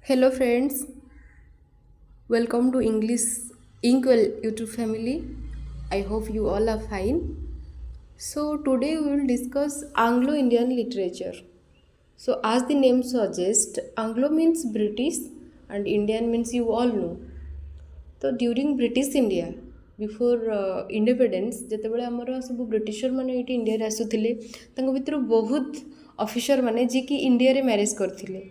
Hello friends, welcome to English Inkwell YouTube family. I hope you all are fine. So today we will discuss Anglo-Indian literature. So as the name suggests, Anglo means British and Indian means you all know. तो during British India before independence जितेबाला आमर सब britisher मैंने ये India आसुले भितर बहुत officer मैंने जी कि इंडिया मैरेज करते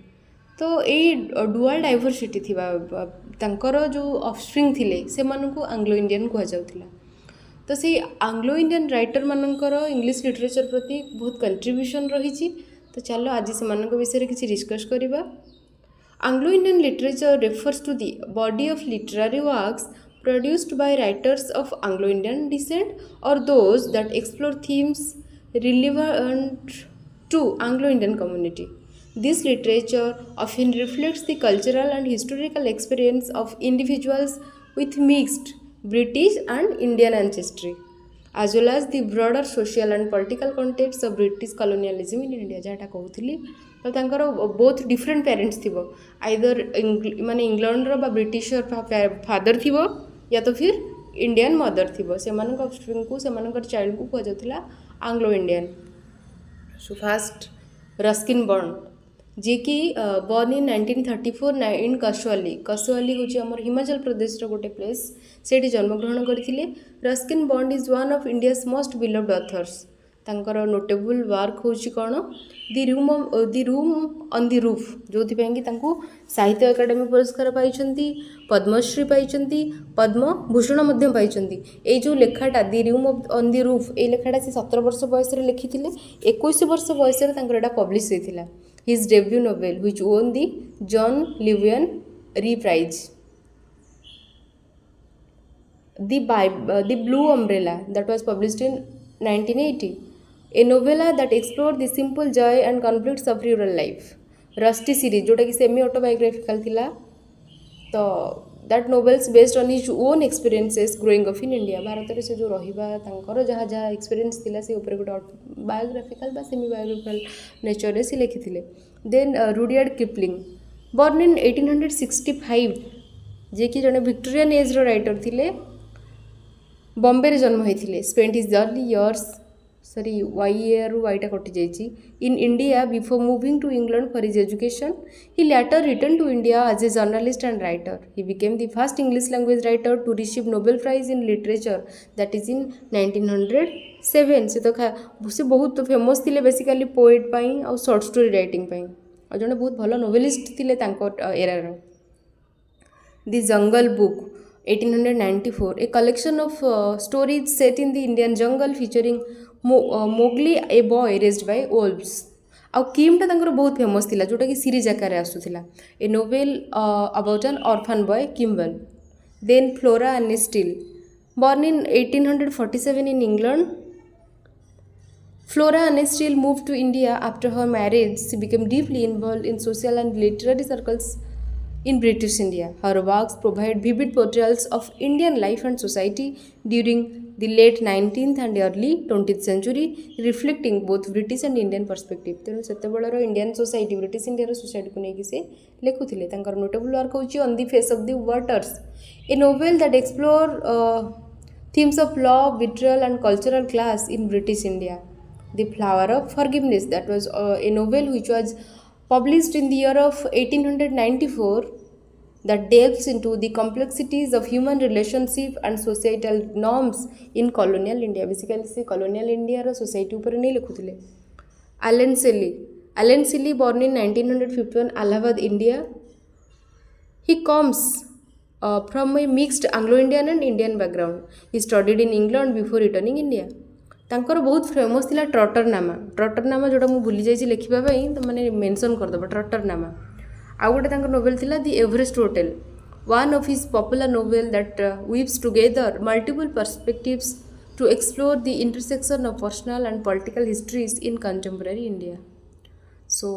तो यही डुआल डाइभरसिटी थी जो ऑफस्प्रिंग थिले से आंग्लो इंडियन कहुला तो से आंग्लो इंडियन राइटर मानकर इंग्लिश लिटरेचर प्रति बहुत कंट्रीब्यूशन रही तो चलो आज से विषय किसी डिस्कस करवा Anglo-Indian literature refers to the body of literary works produced by writers of Anglo-Indian descent or those that explore themes relevant to Anglo-Indian community. This literature often reflects the cultural and historical experience of individuals with mixed British and Indian ancestry, as well as the broader social and political context of British colonialism in India. जहाँ कहूली तो तांकर both different parents थी either माने England रो बा britisher father थी या तो फिर इंडियन मदर थी से ऑफस्प्रिंग को से चाइल्ड को कहुला Anglo Indian. So first Ruskin बर्न जी कि बर्न इन 1934 इन कसुआली हूँ आम हिमाचल प्रदेश गोटे प्लेस से जन्मग्रहण करते. Ruskin burn is one of India's most beloved authors. तांकर नोटेबल वर्क हूँ कौन दि रूम ऑन दि रूफ जो कि साहित्य एकाडेमी पुरस्कार पाई पद्मश्री पाई पद्म भूषण पाई ये जो लेखाटा दि रूम ऑन दि रूफ ये लेखाटा से 17 वर्ष बयस लिखी 21 वर्ष बयस यहाँ पब्लिश होता. His debut novel which won the John Llewellyn Rhys prize the Blue Umbrella that was published in 1980, a novella that explored the simple joy and conflicts of rural life. Rusty series जोटा कि semi autobiographical थिला तो that novels based on his own experiences growing up in India. Bharat से जो रहा तांकर जहाँ जहाँ एक्सपीरियंस थिला से ऊपर गोटे बायोग्राफिकल बा सेमी बायोग्राफिकल नेचर से लिखी. Then Rudyard Kipling born in 1865 जे कि जड़े विक्टोरियन एज राइटर थिले बॉम्बे जन्म होते. Spent his early years sorry वाई रु वाईटा कटि जाइए in India before moving to England for his education. He later return to India as a journalist and writer. He became the first English language writer to receive Nobel prize in literature that is in 1907. से बहुत famous थे basically poet पाई और short story writing और जड़े बहुत भल novelist थे error. The jungle book 1894, a collection of stories set in the Indian jungle featuring Mowgli, a boy raised by wolves. आउ किमटा तांकर बहुत फेमस थिला जोटा कि सीरीज आकार आसुथिला. A novel about an orphan boy Kimball. Then Flora and Steel born in 1847 in England. Flora Anne Steele moved to India after her marriage. She became deeply involved in social and literary circles in British India. Her works provide vivid portrayals of Indian life and society during the late 19th and early 20th century, reflecting both British and Indian perspective. तेणु सेतेबेलर Indian society British India society को लेकिन से लिखुले. Notable work हूँ on the face of the waters, a novel that explore themes of love, betrayal and cultural class in British India. The Flower of Forgiveness, that was a novel which was published in the year of 1894, that delves into the complexities of human relationship and societal norms in colonial India. Basically से colonial India रो society ऊपर नहीं लिखुले. Alan Seeley born in 1951 Allahabad, India. He comes from a mixed Anglo-Indian and Indian background. He studied in England before returning India. तांकर बहुत famous थिला ट्रटरनामा जोटा मुझे भूली जाइए लिखापी तो मैंने मेनसन करदेव ट्रटरनामा. आउ गोटे नोवेल थिला the Everest hotel, one of his popular novel that weaves together multiple perspectives to explore the intersection of personal and political histories in contemporary India. So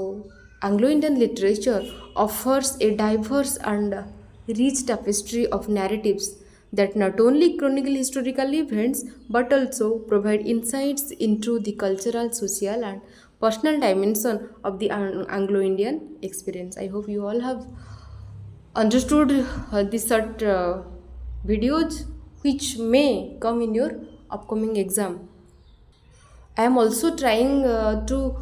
Anglo-Indian literature offers a diverse and rich tapestry of narratives that not only chronicle historical events but also provide insights into the cultural, social and personal dimension of the Anglo-Indian experience. I hope you all have understood these sort videos which may come in your upcoming exam. I am also trying to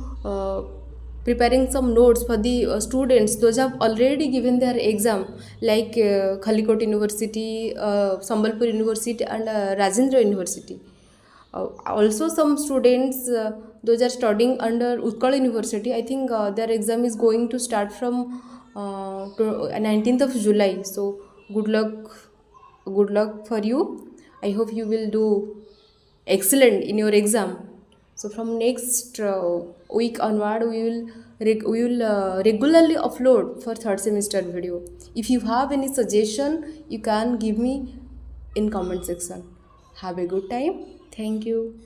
preparing some notes for the students those have already given their exam, like Khalikot University, Sambalpur University, and Rajendra University. Also, some students those are studying under Utkal University. I think their exam is going to start from 19th of July. So good luck for you. I hope you will do excellent in your exam. So from next week onward, we will regularly upload for third semester video. If you have any suggestion, you can give me in comment section. Have a good time. Thank you.